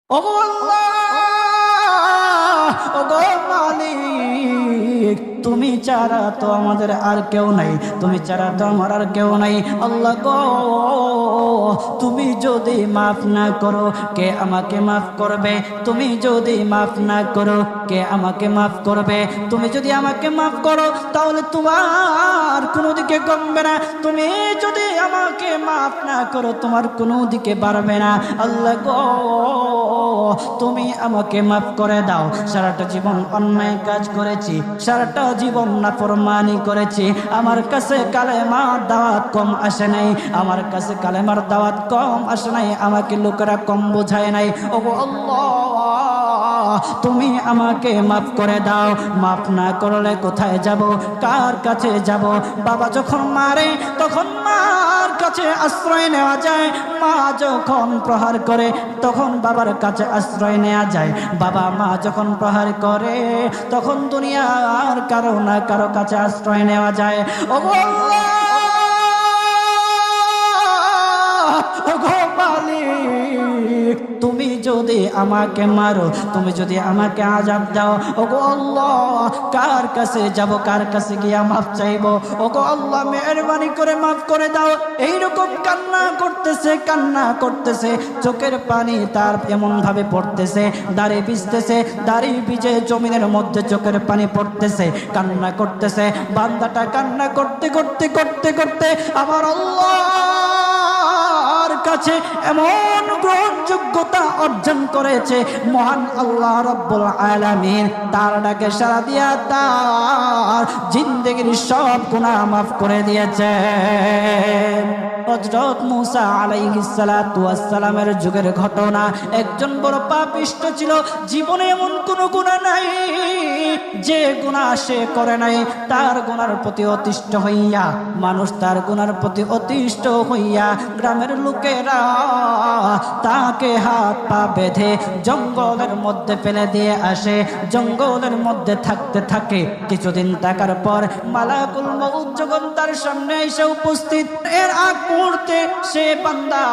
ওগো আল্লাহ, ওগো মালিক, তুমি ছাড়া তো আমাদের আর কেউ নাই, তুমি ছাড়া তো আমার আর কেউ নাই। আল্লাহ গো, তুমি যদি মাফ না করো কে আমাকে মাফ করবে? তুমি যদি মাফ না করো কে আমাকে মাফ করবে? তুমি যদি আমাকে মাফ করো তাহলে তোমার কোনো দিকে কমবে না, তুমি যদি আমাকে মাফ না করো তোমার কোনো দিকে বাড়বে না। আল্লাহ গো, তুমি আমাকে মাফ করে দাও। সারাটা জীবন অন্যায় কাজ করেছি, সারাটা জীবন নাফরমানি করেছি, আমার কাছে কালেমার দাওয়াত কম আসে নাই, আমার কাছে কালেমার দাওয়াত কম আসে নাই, আমাকে লোকেরা কম বোঝায় নাই। ওগো আল্লাহ, তুমি আমাকে মাফ করে দাও। মাফ না করলে কোথায় যাব, কার কাছে যাব? বাবা যখন মারে তখন মার কাছে আশ্রয় নেওয়া যায়, মা যখন প্রহার করে তখন বাবার কাছে আশ্রয় নেওয়া যায়, বাবা মা যখন প্রহার করে তখন দুনিয়ার কারো না কারো কাছে আশ্রয় নেওয়া যায়। ওগো আল্লাহ, ওগো মালিক, তুমি যদি আমাকে মারো, তুমি যদি আমাকে আযাব দাও, ওগো আল্লাহ, কার কাছে যাব, কার কাছে গিয়া মাফ চাইবো? ওগো আল্লাহ, মেহেরবানি করে মাফ করে দাও। এইরকম কান্না করতেছে, কান্না করতেছে, চোখের পানি তার এমন ভাবে পড়তেছে, দাড়ি ভিজতেছে, দাড়ি ভিজে জমিনের মধ্যে চোখের পানি পড়তেছে, কান্না করতেছে। বান্দাটা কান্না করতে করতে করতে করতে আমার আল্লাহর কাছে এমন গ্রহণযোগ্যতা অর্জন করেছে, মহান আল্লাহ রাব্বুল আলামিন তার ডাকে সাড়া দিয়া তার জিন্দেগির সব গুনাহ মাফ করে দিয়েছে। হযরত মূসা আলাইহিস সালাতু ওয়াস সালামের যুগের ঘটনা। একজন বড় পাপিষ্ঠ ছিল, জীবনে এমন কোনো গুনাহ নাই যে গুনাহ সে করে নাই। তার গুনার প্রতি অতিষ্ঠ হইয়া, মানুষ তার গুনার প্রতি অতিষ্ঠ হইয়া গ্রামের লোকেরা তাকে হাত পা বেঁধে জঙ্গলের মধ্যে ফেলে দিয়ে আসে। জঙ্গলের মধ্যে থাকতে থাকে, কিছুদিন থাকার পর মালাকুল মউত যখন তার সামনে এসে উপস্থিত, এর আগ মুহূর্তে সে বান্দা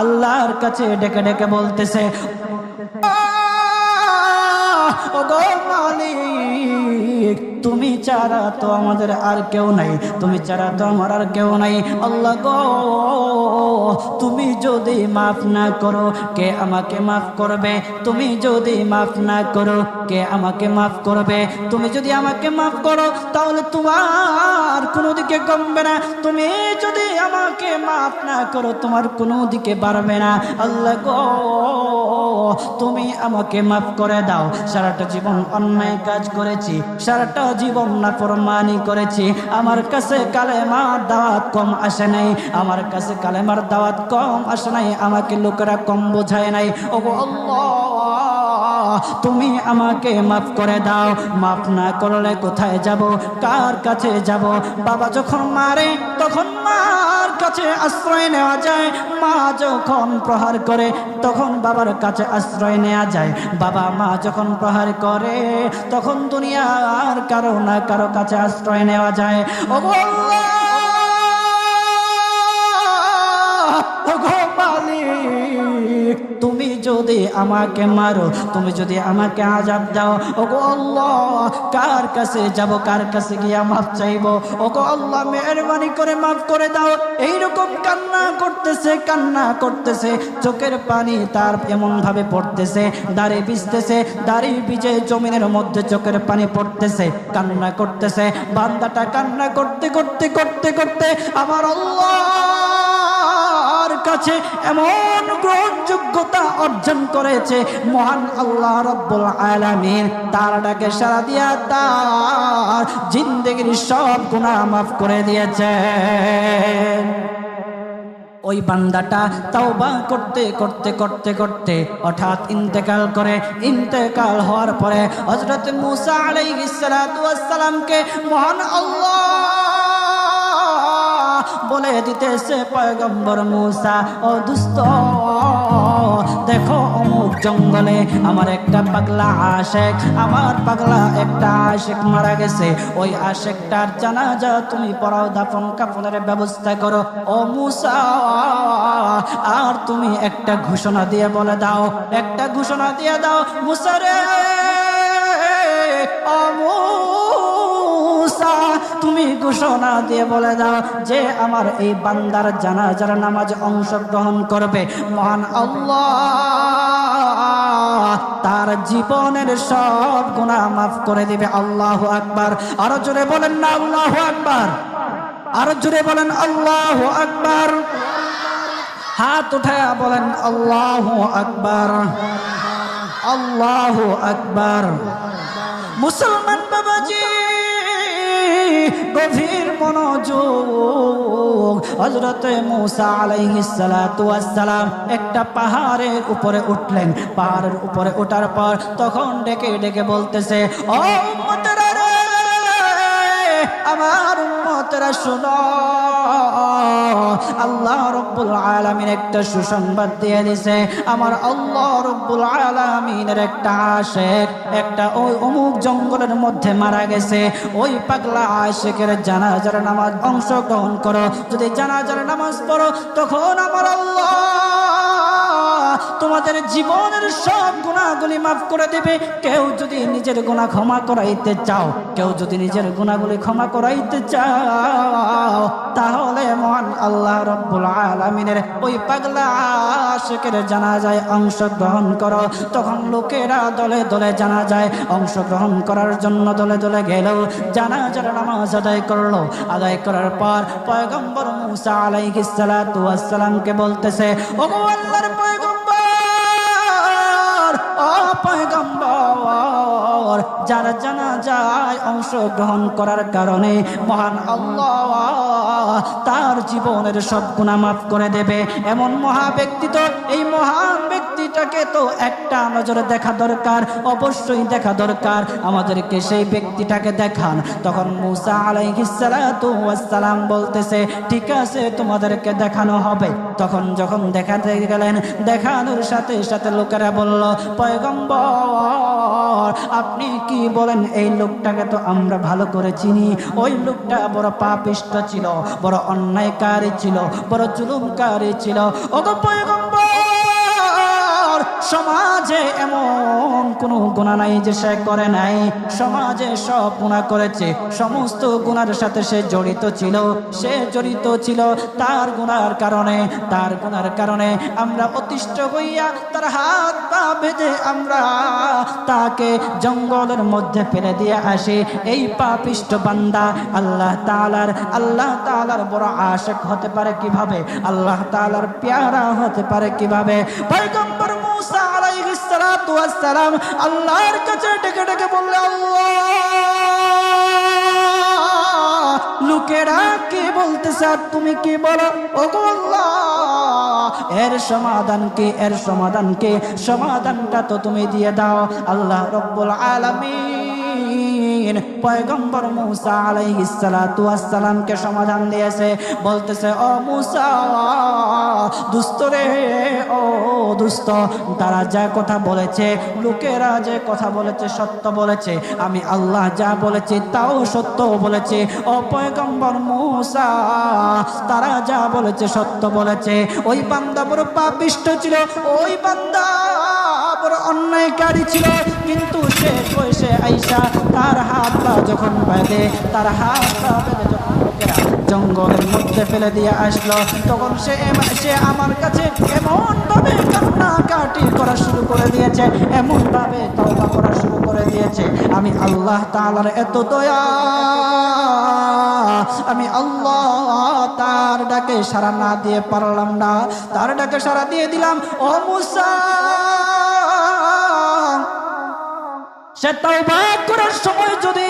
আল্লাহর কাছে ডেকে ডেকে বলতেছে, ওগো মালিক, তুমি ছাড়া তো আমাদের আর কেউ নাই, তুমি ছাড়া তো আমার আর কেউ নাই। আল্লাহ গো, তুমি যদি মাফ না করো কে আমাকে মাফ করবে? তুমি যদি মাফ না করো কে আমাকে মাফ করবে? তুমি যদি আমাকে মাফ করো তাহলে তোমার কোনো দিকে কমবে না, তুমি যদি আমাকে মাফ না করো তোমার কোনো দিকে বাড়বে না। আল্লাহ গো, তুমি আমাকে মাফ করে দাও। সারাটা জীবন অন্যায় কাজ করেছি, সারাটা জীবন নাফরমানি করেছি, আমার কাছে কালেমার দাওয়াত কম আসে নাই, আমার কাছে কালেমার দাওয়াত কম আসে নাই, আমাকে লোকেরা কম বোঝায় নাই। ওগো আল্লাহ, তুমি আমাকে মাফ করে দাও। মাফ না করলে কোথায় যাব, কার কাছে যাব? বাবা যখন মারে তখন মার কাছে আশ্রয় নেওয়া যায়, মা যখন প্রহার করে তখন বাবার কাছে আশ্রয় নেওয়া যায়, বাবা মা যখন প্রহার করে তখন দুনিয়ার কারো না কারো কাছে আশ্রয় নেওয়া যায়। ওগো আল্লাহ, ওগো মালিক, তুমি যদি আমাকে মারো, তুমি যদি আমাকে আযাব দাও, ওগো আল্লাহ, কার কাছে যাব, কার কাছে গিয়া মাফ চাইবো? ওগো আল্লাহ, মেহেরবানি করে মাফ করে দাও। এইরকম কান্না করতেছে, কান্না করতেছে, চোখের পানি তার এমন ভাবে পড়তেছে, দাড়ি ভিজতেছে, দাড়ি ভিজে জমিনের মধ্যে চোখের পানি পড়তেছে, কান্না করতেছে। বান্দাটা কান্না করতে করতে করতে করতে আমার আল্লাহর কাছে এমন গ্রহণযোগ্যতা অর্জন করেছে, মহান আল্লাহ রাব্বুল আলামিন তার ডাকে সাড়া দিয়া তার জিন্দেগির সব গুনাহ মাফ করে দিয়েছে। ওই বান্দাটা তাওবা করতে করতে করতে করতে হঠাৎ ইন্তেকাল করে। ইন্তেকাল হওয়ার পরে হযরত মূসা আলাইহিস সালাতু ওয়াস সালামকে মহান আল্লাহ বলে দিতেছে পয়গম্বর মূসা, ও দুস্থ দেখো অমুক জঙ্গলে আমার একটা পাগলা আশেক, আমার পাগলা একটা আশেক মারা গেছে, ওই আশেকটার জানাজা তুমি পড়াও, দাফন কাফনের ব্যবস্থা করো। ও মূসা আর তুমি একটা ঘোষণা দিয়ে বলে দাও, একটা ঘোষণা দিয়ে দাও মূসা রে, ও মূসা তুমি ঘোষণা দিয়ে বলে দাও যে আমার এই বান্দার জানাজার নামাজ অংশগ্রহণ করবে, মহান আল্লাহ তার জীবনের সব গুনাহ মাফ করে দিবে। আল্লাহু আকবার। আরো জোরে বলেন না আল্লাহু আকবার, আরো জোরে বলেন আল্লাহু আকবার। হাত উঠায়া বলেন আল্লাহু আকবার, আল্লাহু আকবার। মুসলমান বাবাজি গভীর মনোযোগ। হযরতে মূসা আলাইহিস সালাতু ওয়াস সালাম একটা পাহাড়ের উপরে উঠলেন। পাহাড়ের উপরে ওঠার পর তখন ডেকে ডেকে বলতেছে, ও উম্মতেরা রে, আমার উম্মতেরা শুনো, আল্লাহ রাব্বুল আলামিন একটা সুসংবাদ দিয়ে দিয়েছে। আমার আল্লাহ রাব্বুল আলামিনের একটা আশিক একটা ওই অমুক জঙ্গলের মধ্যে মারা গেছে, ওই পাগলা আশিকের জানাজার নামাজ অংশগ্রহণ করো। যদি জানাজার নামাজ পড়ো তখন আমার আল্লাহ তোমাদের জীবনের সব গুনাহগুলি মাফ করে দিবে। কেউ যদি নিজের গুনাহ ক্ষমা করাইতে চাও, কেউ যদি নিজের গুনাহগুলি ক্ষমা করাইতে চাও, তাহলে মহান আল্লাহ রাব্বুল আলামিনের ওই পাগলা আশিকের জানাজায় অংশগ্রহণ করো। তখন লোকেরা দলে দলে জানাজায় অংশগ্রহণ করার জন্য দলে দলে গেল, জানাজার নামাজ আদায় করলো। আদায় করার পর পয়গম্বর মূসা আলাইহিস সালাতু ওয়াস সালামকে বলতেছে, ওগো আল্লাহর পয়গম্বর, যারা জানাজায় অংশগ্রহণ করার কারণে মহান আল্লাহ তার জীবনের সব গুনাহ মাফ করে দেবে। এমন মহা ব্যক্তি, তো এই মহান ব্যক্তিটাকে তো একটা নজরে দেখা দরকার, অবশ্যই দেখা দরকার। আমাদেরকে সেই ব্যক্তিটাকে দেখান। তখন মূসা আলাইহিস সালাতু ওয়াস সালাম বলতেছে, ঠিক আছে তোমাদেরকে দেখানো হবে। তখন যখন দেখাতে গেলেন, দেখানোর সাথে সাথে লোকেরা বলল, পয়গম্বর আপনি কি বলেন, এই লোকটাকে তো আমরা ভালো করে চিনি। ওই লোকটা বড় পাপিষ্ঠ ছিল, বড় অন্যায়কারী ছিল, বড় জুলুমকারী ছিল। ওগো পয়গম্বর, সমাজে এমন কোনো গুনাহ নাই যে সে করে নাই। সমাজে সব গুনাহ করেছে, সমস্ত গুনার সাথে সে জড়িত ছিল। সে জড়িত ছিল তার গুনার কারণে, তার গুনার কারণে আমরা অতিষ্ঠ হইয়া তার হাত পা বেঁধে আমরা তাকে জঙ্গলের মধ্যে ফেলে দিয়ে আসি। এই পাপিষ্ঠ বান্দা আল্লাহ তাআলার বড় আশিক হতে পারে কিভাবে? আল্লাহ তাআলার প্যারা হতে পারে কিভাবে? পয়গম্বর মূসা আলাইহিস সালাতু ওয়াস সালাম আল্লাহর কাছে ডেকে ডেকে বললেন, আল্লাহ লোকেরা কি বলতেছে আর তুমি কি বলো? ওগো আল্লাহ, এর সমাধান কি? এর সমাধান কি? সমাধানটা তো তুমি দিয়ে দাও। আল্লাহ রাব্বুল আলামিন পয়গম্বর মূসা আলাইহিস সালাতু ওয়াস সালামকে সমাধান দিয়েছে। বলতেছে, ও মূসা দুষ্ট রে, ও দুষ্ট, তারা যা কথা বলেছে, লোকেরা যে কথা বলেছে সত্য বলেছে। আমি আল্লাহ যা বলেছি তাও সত্য বলেছে। ও পয়গম্বর মূসা, তারা যা বলেছে সত্য বলেছে। ওই বান্দা বড় পাপিষ্ঠ ছিল, ওই বান্দা বড় অন্যায়কারী ছিল, কিন্তু সে বসে আইসা তার হাত পা যখন বেঁধে, তার হাত পা বেঁধে যখন লোকেরা জঙ্গলের মধ্যে ফেলে দিয়ে আসলো, তখন সে আমার কাছে এমন ভাবে কান্নাকাটি করা শুরু করে দিয়েছে, এমন ভাবে তওবা করা শুরু করে দিয়েছে। আমি আল্লাহ তাআলার এত দয়া, আমি আল্লাহ তার ডাকে সাড়া না দিয়ে পারলাম না। তার ডাকে সাড়া দিয়ে দিলাম। ও মূসা, সে তাওবা করার সময় যদি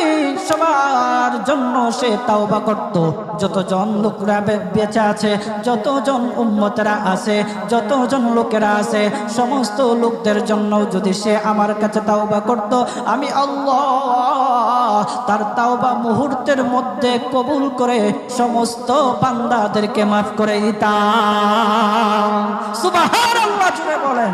সবার জন্য সে তাওবা করত, যতজন লোকেরা বেঁচে আছে, যতজন উম্মতেরা আছে, যতজন লোকেরা আছে, সমস্ত লোকদের জন্য যদি সে আমার কাছে তাওবা করত, আমি আল্লাহ তার তাওবা মুহূর্তের মধ্যে কবুল করে সমস্ত বান্দাদেরকে মাফ করে দিতাম। সুবহানাল্লাহ, জুড়ে বলেন।